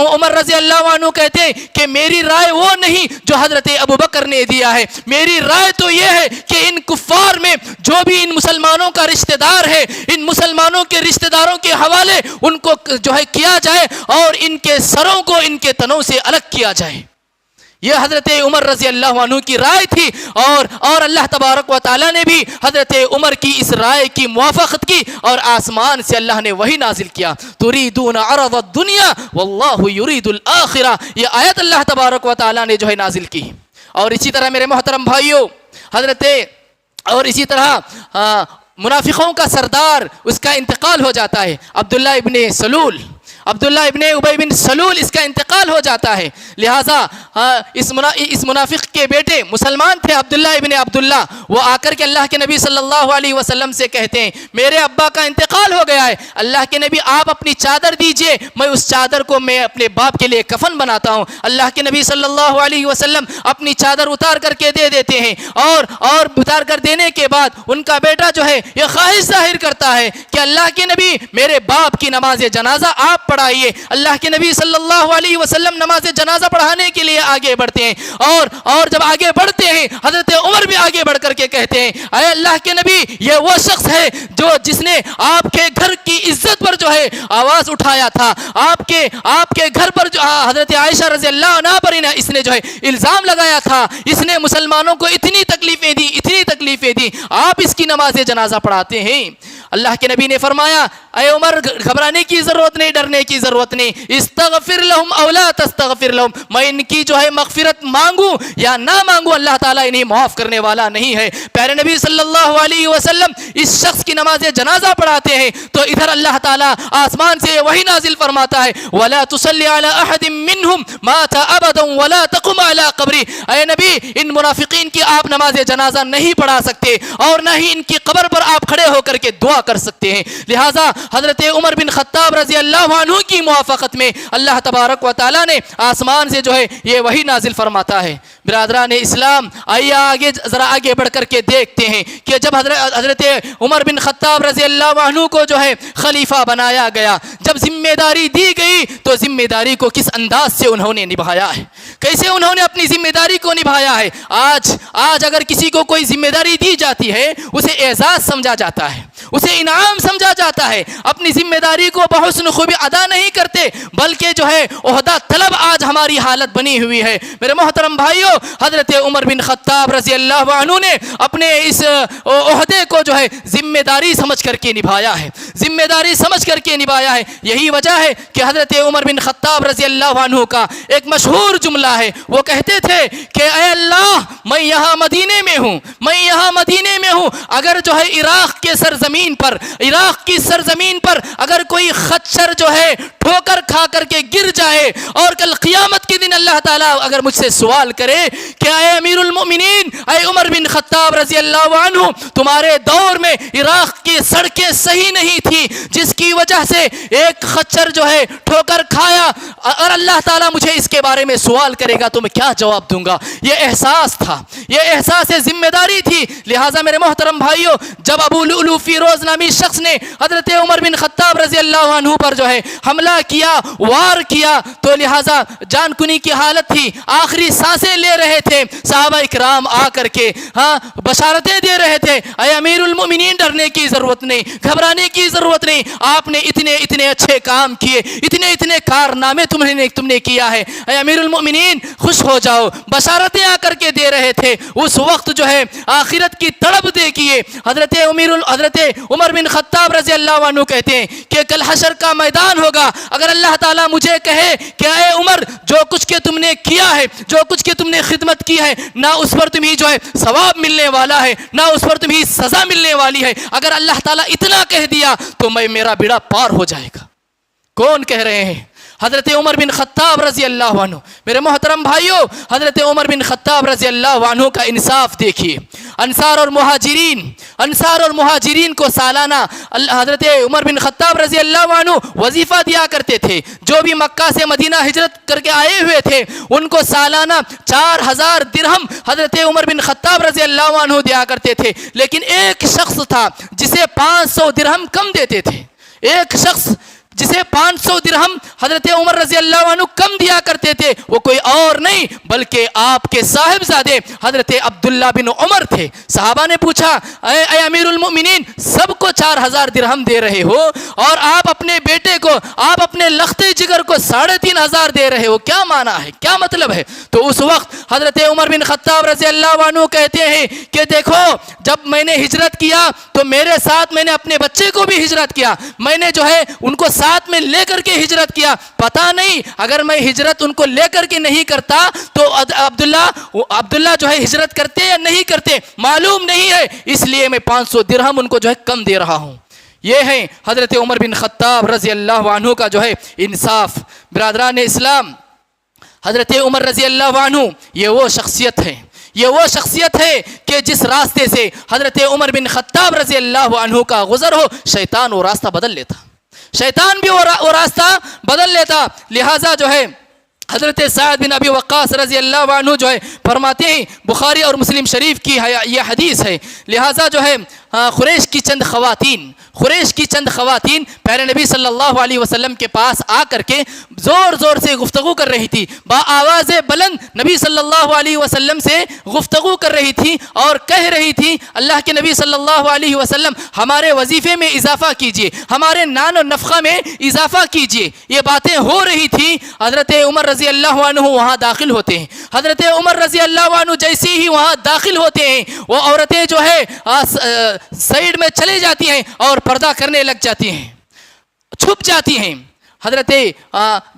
عمر رضی اللہ عنہ کہتے ہیں کہ میری رائے وہ نہیں جو حضرت ابوبکر نے دیا ہے، میری رائے تو یہ ہے کہ ان کفار میں جو بھی ان مسلمانوں کا رشتہ دار ہے، ان مسلمانوں کے رشتہ داروں کے حوالے ان کو جو ہے کیا جائے، اور ان کے سروں کو ان کے تنوں سے الگ کیا جائے۔ یہ حضرت عمر رضی اللہ عنہ کی رائے تھی، اور اللہ تبارک و تعالیٰ نے بھی حضرت عمر کی اس رائے کی موافقت کی، اور آسمان سے اللہ نے وہی نازل کیا، تریدون عرض الدنیا واللہ یرید الآخرہ۔ یہ آیت اللہ تبارک و تعالیٰ نے جو ہے نازل کی۔ اور اسی طرح میرے محترم بھائیوں، اور اسی طرح منافقوں کا سردار، اس کا انتقال ہو جاتا ہے، عبداللہ ابن سلول۔ عبداللہ ابن ابی بن سلول اس کا انتقال ہو جاتا ہے. لہٰذا اس منافق کے بیٹے مسلمان تھے عبداللہ ابن عبداللہ، وہ آ کر کے اللہ کے نبی صلی اللہ علیہ وسلم سے کہتے ہیں میرے ابا کا انتقال ہو گیا ہے، اللہ کے نبی آپ اپنی چادر دیجئے، میں اس چادر کو میں اپنے باپ کے لیے کفن بناتا ہوں. اللہ کے نبی صلی اللہ علیہ وسلم اپنی چادر اتار کر کے دے دیتے ہیں، اور اتار کر دینے کے بعد ان کا بیٹا جو ہے یہ خواہش ظاہر کرتا ہے کہ اللہ کے نبی میرے باپ کی نماز جنازہ آپ پڑھائیے. اللہ کے نبی صلی اللہ علیہ وسلم نماز جنازہ پڑھانے کے لیے آگے بڑھتے ہیں، اور جب آگے بڑھتے ہیں حضرت عمر بھی آگے بڑھ کر کے کہتے ہیں اے اللہ کے نبی یہ وہ شخص ہے جس نے آپ کے گھر کی عزت پر جو ہے آواز اٹھایا تھا، آپ کے گھر پر جو حضرت عائشہ رضی اللہ عنہا پر اس نے جو ہے الزام لگایا تھا، اس نے مسلمانوں کو اتنی تکلیفیں دی، آپ اس کی نماز جنازہ پڑھاتے ہیں. اللہ کے نبی نے فرمایا اے عمر گھبرانے کی ضرورت نہیں، ڈرنے کی ضرورت نہیں، استغفر لهم او لا تستغفر لهم، میں ان کی جو ہے مغفرت مانگوں یا نہ مانگوں اللہ تعالیٰ انہیں معاف کرنے والا نہیں ہے. پیارے نبی صلی اللہ علیہ وسلم اس شخص کی نماز جنازہ پڑھاتے ہیں تو ادھر اللہ تعالیٰ آسمان سے وہی نازل فرماتا ہے وَلَا تُصَلِّ عَلَىٰ أَحَدٍ مِّنْهُمْ مَاتَ أَبَدًا وَلَا تَقُمْ عَلَىٰ قَبْرِهِ. اے نبی ان منافقین کی آپ نماز جنازہ نہیں پڑھا سکتے اور نہ ہی ان کی قبر پر آپ کھڑے ہو کر کے دعا کر سکتے ہیں. لہٰذا حضرت عمر بن خطاب رضی اللہ عنہ کی موافقت میں اللہ تبارک و تعالیٰ نے آسمان سے جو ہے یہ وہی نازل فرماتا ہے. برادران اسلام آئیے ذرا آگے بڑھ کر کے دیکھتے ہیں کہ جب حضرت عمر بن خطاب رضی اللہ عنہ کو جو ہے خلیفہ بنایا گیا، جب ذمہ داری دی گئی تو ذمہ داری کو کس انداز سے انہوں نے نبھایا ہے، کیسے انہوں نے اپنی ذمہ داری کو نبھایا ہے. آج اگر کسی کو کوئی ذمہ داری دی جاتی ہے اسے اعزاز سمجھا جاتا ہے، اسے انعام سمجھا جاتا ہے، اپنی ذمہ داری کو بحسن خوبی ادا نہیں کرتے بلکہ جو ہے عہدہ طلب آج ہماری حالت بنی ہوئی ہے. میرے محترم بھائیوں حضرت عمر بن خطاب رضی اللہ عنہ نے اپنے اس عہدے کو جو ہے ذمہ داری سمجھ کر کے نبھایا ہے، ذمہ داری سمجھ کر کے نبھایا ہے. یہی وجہ ہے کہ حضرت عمر بن خطاب رضی اللہ عنہ کا ایک مشہور جملہ ہے، وہ کہتے تھے کہ اے اللہ میں یہاں مدینے میں ہوں، اگر جو ہے عراق کی سرزمین پر اگر کوئی خچر جو ہے ٹھوکر کھا کر کے گر جائے اور کل قیامت کے دن اللہ تعالیٰ اگر مجھ سے سوال کرے کہ اے امیر المؤمنین اے عمر بن خطاب رضی اللہ عنہ تمہارے دور میں عراق کی سڑکیں صحیح نہیں تھی جس کی وجہ سے ایک خچر جو ہے ٹھوکر کھایا، اور اللہ تعالیٰ مجھے اس کے بارے میں سوال کرے گا تو میں کیا جواب دوں گا. یہ احساس تھا، یہ احساس ذمہ داری تھی. لہٰذا میرے محترم بھائیوں جب ابو لؤلؤ فیروز نامی شخص نے حضرت عمر بن خطاب رضی اللہ عنہ پر جو ہے حملہ کیا، وار کیا، تو لہٰذا جان کنی کی حالت تھی، آخری سانسیں لے رہے تھے. صحابہ اکرام آ کر کے بشارتیں دے رہے تھے اے امیر المؤمنین ڈرنے کی ضرورت نہیں، گھبرانے کی ضرورت نہیں، آپ نے اتنے اچھے کام کیے، اتنے کارنامے تم نے کیا ہے، اے امیر المؤمنین خوش ہو جاؤ. بشارتیں آ کر کے دے رہے تھے. اس وقت جو ہے آخرت کی تڑپ دیکھیے. حضرت عمر بن خطاب رضی اللہ عنہ کہتے ہیں کہ کل حشر کا میدان ہوگا، اگر اللہ تعالیٰ مجھے کہے کہ اے عمر جو کچھ کہ تم نے کیا ہے، جو کچھ کہ تم نے خدمت کی ہے، نہ اس پر تمہیں جو ہے ثواب ملنے والا ہے، نہ اس پر تمہیں سزا ملنے والی ہے، اگر اللہ تعالیٰ اتنا کہہ دیا تو میرا بیڑا پار ہو جائے گا. کون کہہ رہے ہیں؟ حضرت عمر بن خطاب رضی اللہ عنہ. میرے محترم بھائیوں حضرت عمر بن خطاب رضی اللہ عنہ کا انصاف دیکھیے. انصار اور مہاجرین کو سالانہ حضرت عمر بن خطاب رضی اللہ عنہ وظیفہ دیا کرتے تھے. جو بھی مکہ سے مدینہ ہجرت کر کے آئے ہوئے تھے ان کو سالانہ 4000 درہم حضرت عمر بن خطاب رضی اللہ عنہ دیا کرتے تھے. لیکن ایک شخص تھا جسے 500 درہم کم دیتے تھے، ایک شخص جسے 500 درہم حضرت عمر رضی اللہ عنہ کم دیا کرتے تھے. وہ کوئی اور نہیں بلکہ آپ کے صاحبزادے حضرت عبداللہ بن عمر تھے. صحابہ نے پوچھا اے امیر المؤمنین سب کو 4000 درہم دے رہے ہو اور آپ اپنے بیٹے کو، آپ اپنے لختے جگر کو 3500 دے رہے ہو، کیا معنی ہے، کیا مطلب ہے؟ تو اس وقت حضرت عمر بن خطاب رضی اللہ عنہ کہتے ہیں کہ دیکھو جب میں نے ہجرت کیا تو میرے ساتھ میں نے اپنے بچے کو بھی ہجرت کیا، میں نے جو ہے ان کو ساتھ میں لے کر کے ہجرت کیا. پتہ نہیں اگر میں ہجرت ان کو لے کر کے نہیں کرتا تو عبداللہ جو ہے ہجرت کرتے یا نہیں کرتے معلوم نہیں ہے، اس لیے میں 500 درہم ان کو جو ہے کم دے رہا ہوں. یہ ہیں حضرت عمر بن خطاب رضی اللہ عنہ کا جو ہے انصاف۔ برادران اسلام، حضرت عمر رضی اللہ عنہ یہ وہ شخصیت ہے کہ جس راستے سے حضرت عمر بن خطاب رضی اللہ عنہ کا گزر ہو، شیطان وہ راستہ بدل لیتا، شیطان بھی وہ راستہ بدل لیتا۔ لہٰذا جو ہے حضرت سعد بن ابی وقاص رضی اللہ عنہ جو ہے فرماتے ہیں، بخاری اور مسلم شریف کی یہ حدیث ہے، لہٰذا جو ہے قریش کی چند خواتین پیارے نبی صلی اللہ علیہ وسلم کے پاس آ کر کے زور زور سے گفتگو کر رہی تھی، با آواز بلند نبی صلی اللہ علیہ وسلم سے گفتگو کر رہی تھی اور کہہ رہی تھی، اللہ کے نبی صلی اللہ علیہ وسلم ہمارے وظیفے میں اضافہ کیجئے، ہمارے نان و نفقہ میں اضافہ کیجئے۔ یہ باتیں ہو رہی تھی، حضرت عمر رضی اللہ عنہ وہاں داخل ہوتے ہیں۔ حضرت عمر رضی اللہ عنہ جیسے ہی وہاں داخل ہوتے ہیں، وہ عورتیں جو ہے سائیڈ میں چلے جاتی ہیں اور پردہ کرنے لگ جاتی ہیں، چھپ جاتی ہیں۔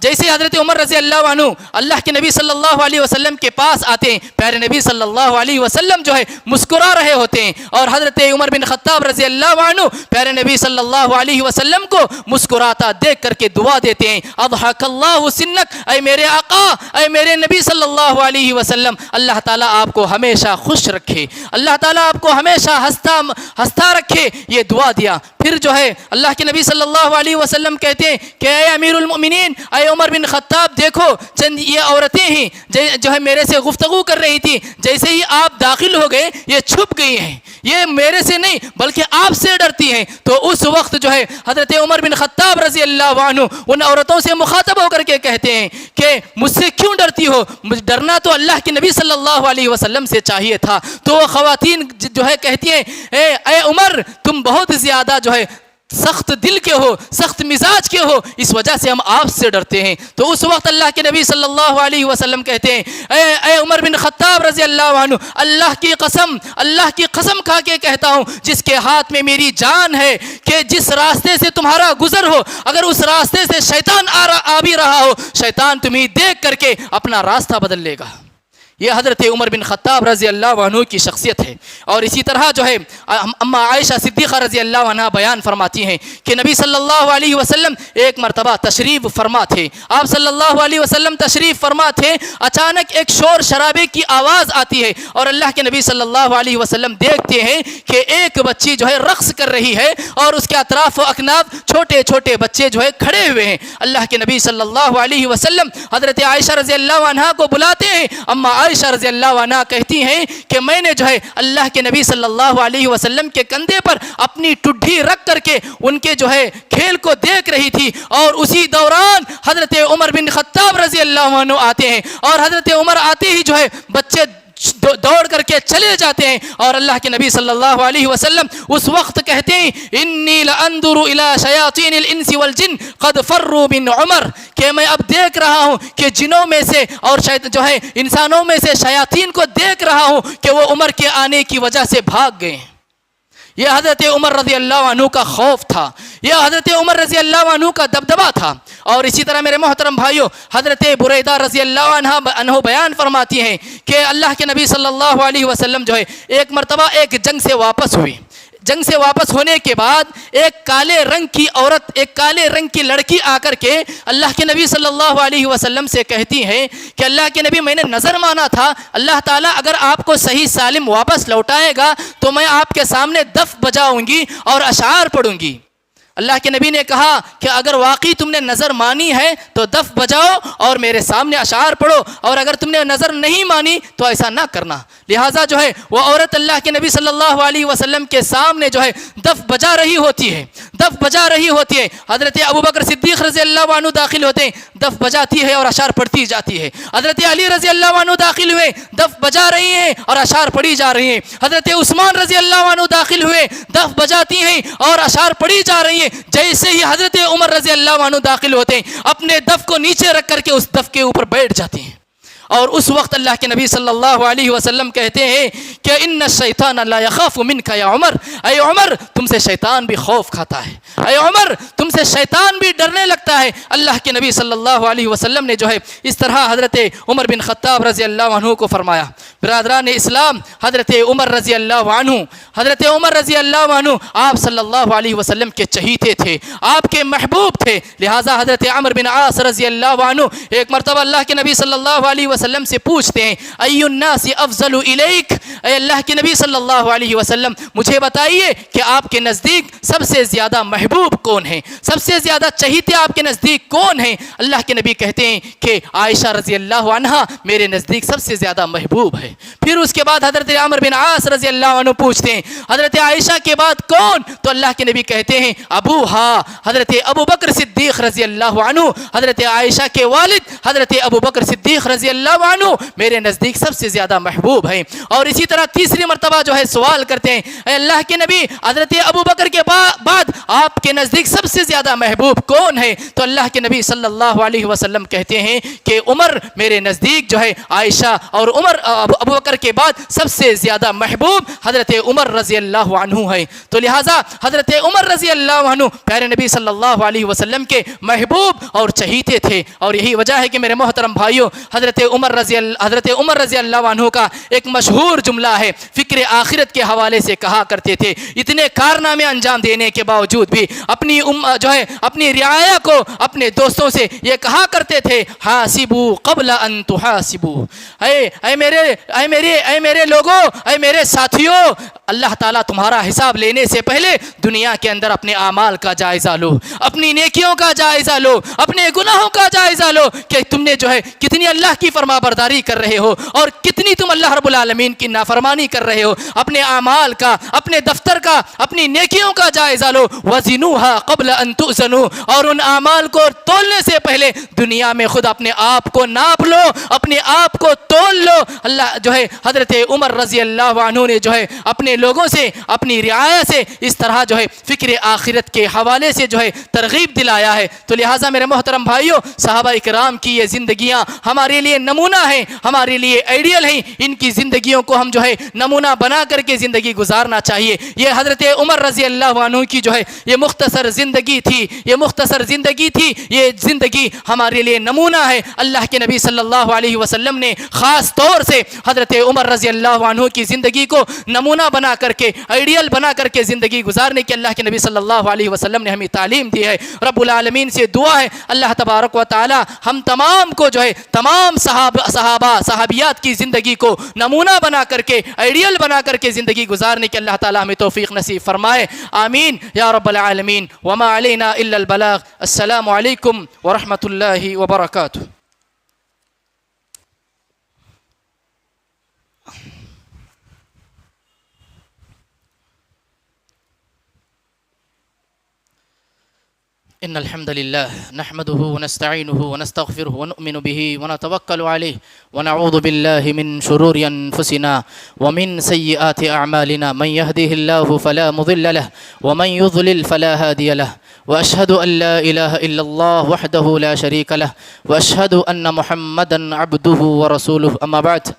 جیسے حضرت عمر رضی اللہ عنہ اللہ کے نبی صلی اللہ علیہ وسلم کے پاس آتے ہیں، پیارے نبی صلی اللہ علیہ وسلم جو ہے مسکرا رہے ہوتے ہیں، اور حضرت عمر بن خطاب رضی اللہ عنہ پیارے نبی صلی اللہ علیہ وسلم کو مسکراتا دیکھ کر کے دعا دیتے ہیں، اضحک اللہ سنک، اے میرے آقا، اے میرے نبی صلی اللہ علیہ وسلم، اللہ تعالیٰ آپ کو ہمیشہ خوش رکھے، اللہ تعالیٰ آپ کو ہمیشہ ہنستا رکھے، یہ دعا دیا۔ پھر جو ہے اللہ کے نبی صلی اللہ علیہ وسلم کہتے ہیں کہ اے امیر المؤمنین، اے عمر بن خطاب، دیکھو چند یہ عورتیں ہیں جو ہے میرے سے گفتگو کر رہی تھی، جیسے ہی آپ داخل ہو گئے یہ چھپ گئی ہیں، یہ میرے سے نہیں بلکہ آپ سے ڈرتی ہیں۔ تو اس وقت جو ہے حضرت عمر بن خطاب رضی اللہ عنہ ان عورتوں سے مخاطب ہو کر کے کہتے ہیں کہ مجھ سے کیوں ڈرتی ہو؟ ڈرنا تو اللہ کے نبی صلی اللہ علیہ وسلم سے چاہیے تھا۔ تو وہ خواتین جو ہے کہتی ہیں، اے عمر، تم بہت زیادہ جو ہے سخت دل کے ہو، سخت مزاج کے ہو، اس وجہ سے ہم آپ سے ڈرتے ہیں۔ تو اس وقت اللہ کے نبی صلی اللہ علیہ وسلم کہتے ہیں، اے عمر بن خطاب رضی اللہ عنہ، اللہ کی قسم کھا کے کہتا ہوں جس کے ہاتھ میں میری جان ہے کہ جس راستے سے تمہارا گزر ہو، اگر اس راستے سے شیطان آ بھی رہا ہو، شیطان تمہیں دیکھ کر کے اپنا راستہ بدل لے گا۔ یہ حضرت عمر بن خطاب رضی اللہ عنہ کی شخصیت ہے۔ اور اسی طرح جو ہے اما عائشہ صدیقہ رضی اللہ عنہ بیان فرماتی ہیں کہ نبی صلی اللہ علیہ وسلم ایک مرتبہ تشریف فرما تھے، آپ صلی اللہ علیہ وسلم تشریف فرما تھے، اچانک ایک شور شرابے کی آواز آتی ہے اور اللہ کے نبی صلی اللہ علیہ وسلم دیکھتے ہیں کہ ایک بچی جو ہے رقص کر رہی ہے اور اس کے اطراف و اکناف چھوٹے چھوٹے بچے جو ہے کھڑے ہوئے ہیں۔ اللہ کے نبی صلی اللہ علیہ وسلم حضرت عائشہ رضی اللہ عنہ کو بلاتے ہیں۔ اما عائشہ رضی اللہ عنہ کہتی ہیں کہ میں نے جو ہے اللہ کے نبی صلی اللہ علیہ وسلم کے کندھے پر اپنی ٹڈھی رکھ کر کے ان کے جو ہے کھیل کو دیکھ رہی تھی، اور اسی دوران حضرت عمر بن خطاب رضی اللہ عنہ آتے ہیں، اور حضرت عمر آتے ہی جو ہے بچے دوڑ کر کے چلے جاتے ہیں، اور اللہ کے نبی صلی اللہ علیہ وسلم اس وقت کہتے ہیں، انی لانظر الی شیاطین الانس والجن قد فروا من عمر، کہ میں اب دیکھ رہا ہوں کہ جنوں میں سے اور جو ہے انسانوں میں سے شیاطین کو دیکھ رہا ہوں کہ وہ عمر کے آنے کی وجہ سے بھاگ گئے ہیں۔ یہ حضرت عمر رضی اللہ عنہ کا خوف تھا، یہ حضرت عمر رضی اللہ عنہ کا دبدبہ تھا۔ اور اسی طرح میرے محترم بھائیوں، حضرت بریدہ رضی اللہ عنہ بیان فرماتی ہیں کہ اللہ کے نبی صلی اللہ علیہ وسلم جو ہے ایک مرتبہ ایک جنگ سے واپس ہوئی، جنگ سے واپس ہونے کے بعد ایک کالے رنگ کی عورت، ایک کالے رنگ کی لڑکی آ کر کے اللہ کے نبی صلی اللہ علیہ وسلم سے کہتی ہے کہ اللہ کے نبی، میں نے نظر مانا تھا، اللہ تعالیٰ اگر آپ کو صحیح سالم واپس لوٹائے گا تو میں آپ کے سامنے دف بجاؤں گی اور اشعار پڑھوں گی۔ اللہ کے نبی نے کہا کہ اگر واقعی تم نے نظر مانی ہے تو دف بجاؤ اور میرے سامنے اشعار پڑھو، اور اگر تم نے نظر نہیں مانی تو ایسا نہ کرنا۔ لہٰذا جو ہے وہ عورت اللہ کے نبی صلی اللہ علیہ وسلم کے سامنے جو ہے دف بجا رہی ہوتی ہے، دف بجا رہی ہوتی ہے۔ حضرت ابوبکر صدیق رضی اللہ عنہ داخل ہوتے ہیں، دف بجاتی ہے اور اشعار پڑھتی جاتی ہے۔ حضرت علی رضی اللہ عنہ داخل ہوئے، دف بجا رہی ہیں اور اشعار پڑھی جا رہی ہیں۔ حضرت عثمان رضی اللہ عنہ داخل ہوئے، دف بجاتی ہیں اور اشعار پڑھی جا رہی ہیں۔ جیسے ہی حضرت عمر رضی اللہ عنہ داخل ہوتے ہیں، اپنے دف کو نیچے رکھ کر کے اس دف کے اوپر بیٹھ جاتے ہیں اور اس وقت اللہ کے نبی صلی اللہ علیہ وسلم کہتے ہیں کہ ان الشیطان لا یخاف منک یا عمر، اے عمر تم سے شیطان بھی خوف کھاتا ہے، اے عمر تم سے شیطان بھی ڈرنے لگتا ہے۔ اللہ کے نبی صلی اللہ علیہ وسلم نے جو ہے اس طرح حضرت عمر بن خطاب رضی اللہ عنہ کو فرمایا۔ برادران اسلام، حضرت عمر رضی اللہ عنہ آپ صلی اللہ علیہ وسلم کے چہیتے تھے، آپ کے محبوب تھے، لہٰذا حضرت عمر بن عاص رضی اللہ عنہ ایک مرتبہ اللہ کے نبی صلی اللہ علیہ وسلم سے پوچھتے ہیں ای الناس افضل الیک، اے اللہ کے نبی صلی اللہ علیہ وسلم مجھے بتائیے کہ آپ کے نزدیک سب سے زیادہ محبوب کون ہیں، سب سے زیادہ چہیتے آپ کے نزدیک کون ہیں؟ اللہ کے نبی کہتے ہیں کہ عائشہ رضی اللہ عنہا میرے نزدیک سب سے زیادہ محبوب ہے۔ پھر اس کے بعد حضرت عمر بن عاص رضی اللہ عنہ پوچھتے ہیں حضرت عائشہ کے بعد کون؟ تو اللہ کے نبی کہتے ہیں ابوہا، حضرت ابو بکر صدیق رضی اللہ عنہ، حضرت عائشہ کے والد حضرت ابو بکر صدیق رضی اللہ عنہ میرے نزدیک سب سے زیادہ محبوب ہیں۔ اور اسی طرح تیسری مرتبہ جو ہے سوال کرتے ہیں اے اللہ کے نبی حضرت ابو بکر کے بعد آپ کے نزدیک سب سے زیادہ محبوب کون ہے؟ تو اللہ کے نبی صلی اللہ علیہ وسلم کہتے ہیں کہ عمر میرے نزدیک جو ہے عائشہ اور عمر ابو بکر کے بعد سب سے زیادہ محبوب حضرت عمر رضی اللہ عنہ ہے۔ تو لہٰذا حضرت عمر رضی اللہ عنہ پیارے نبی صلی اللہ علیہ وسلم کے محبوب اور چہیتے تھے، اور یہی وجہ ہے کہ میرے محترم بھائیوں حضرت عمر رضی اللہ عنہ کا ایک مشہور جملہ ہے، فکر آخرت کے حوالے سے کہا کرتے تھے اتنے کارنامے انجام دینے کے باوجود بھی اپنی رعایا کو اپنے دوستوں سے یہ کہا کرتے تھے حاسبو قبل ان تحاسبو، اے میرے لوگوں، اے میرے ساتھیوں، اللہ تعالیٰ تمہارا حساب لینے سے پہلے دنیا کے اندر اپنے اعمال کا جائزہ لو، اپنی نیکیوں کا جائزہ لو، اپنے گناہوں کا جائزہ لو کہ تم نے جو ہے کتنی اللہ کی فرما برداری کر رہے ہو اور کتنی تم اللہ رب العالمین کی نافرمانی کر رہے ہو۔ اپنے اعمال کا، اپنے دفتر کا، اپنی نیکیوں کا جائزہ لو، وزنوها قبل ان تؤذنوا، اور ان اعمال کو تولنے سے پہلے دنیا میں خود اپنے آپ کو ناپ لو، اپنے آپ کو تول لو۔ اللہ جو ہے حضرت عمر رضی اللہ عنہ نے جو ہے اپنے لوگوں سے، اپنی رعایا سے اس طرح جو ہے فکر آخرت کے حوالے سے جو ہے ترغیب دلایا ہے۔ تو لہٰذا میرے محترم بھائیوں، صحابہ اکرام کی یہ زندگیاں ہمارے لیے نمونہ ہیں، ہمارے لیے آئیڈیل ہیں، ان کی زندگیوں کو ہم جو ہے نمونہ بنا کر کے زندگی گزارنا چاہیے۔ یہ حضرت عمر رضی اللہ عنہ کی جو ہے یہ مختصر زندگی تھی، یہ زندگی ہمارے لیے نمونہ ہے۔ اللہ کے نبی صلی اللہ علیہ وسلم نے خاص طور سے حضرت عمر رضی اللہ عنہ کی زندگی کو نمونہ بنا کر کے، آئیڈیل بنا کر کے زندگی گزارنے کی اللہ کے نبی صلی اللہ علیہ وسلم نے ہمیں تعلیم دی ہے۔ رب العالمین سے دعا ہے اللہ تبارک و تعالی ہم تمام کو جو ہے تمام صحابیات کی زندگی کو نمونہ بنا کر کے، آئیڈیل بنا کر کے زندگی گزارنے کی اللہ تعالی ہمیں توفیق نصیب فرمائے، آمین یا رب العالمین۔ وما علینا الا البلاغ۔ السلام علیکم ورحمۃ اللہ وبرکاتہ۔ إن الحمد لله نحمده ونستعينه ونستغفره ونؤمن به ونتوكل عليه ونعوذ بالله من شرور أنفسنا ومن سيئات أعمالنا، من يهده الله فلا مضل له ومن يضلل فلا هادي له، وأشهد أن لا إله إلا الله وحده لا شريك له، وأشهد أن محمدا عبده ورسوله، أما بعد،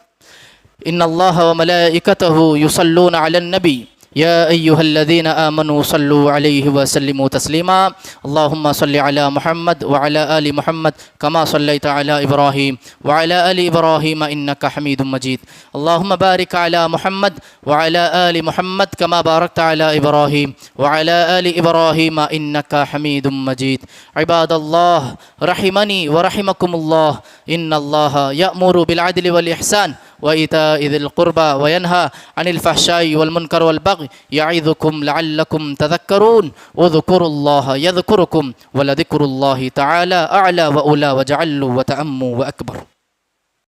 إن الله وملائكته يصلون على النبي يا أيها الذين آمنوا صلوا عليه وسلموا تسليما، اللهم صل على محمد وعلى آل محمد كما صليت على إبراهيم وعلى آل إبراهيم إنك حميد مجيد، اللهم بارك على محمد وعلى آل محمد كما باركت على إبراهيم وعلى آل إبراهيم إنك حميد مجيد۔ عباد الله رحمني ورحمكم الله، إن الله يأمر بالعدل والإحسان وإيتاء ذي القربى وينهى عن الفحشاء والمنكر والبغي يعظكم لعلكم تذكرون، اذكروا الله يذكركم ولذكر الله تعالى أعلى وأولى وجعلوا وتأموا وأكبر۔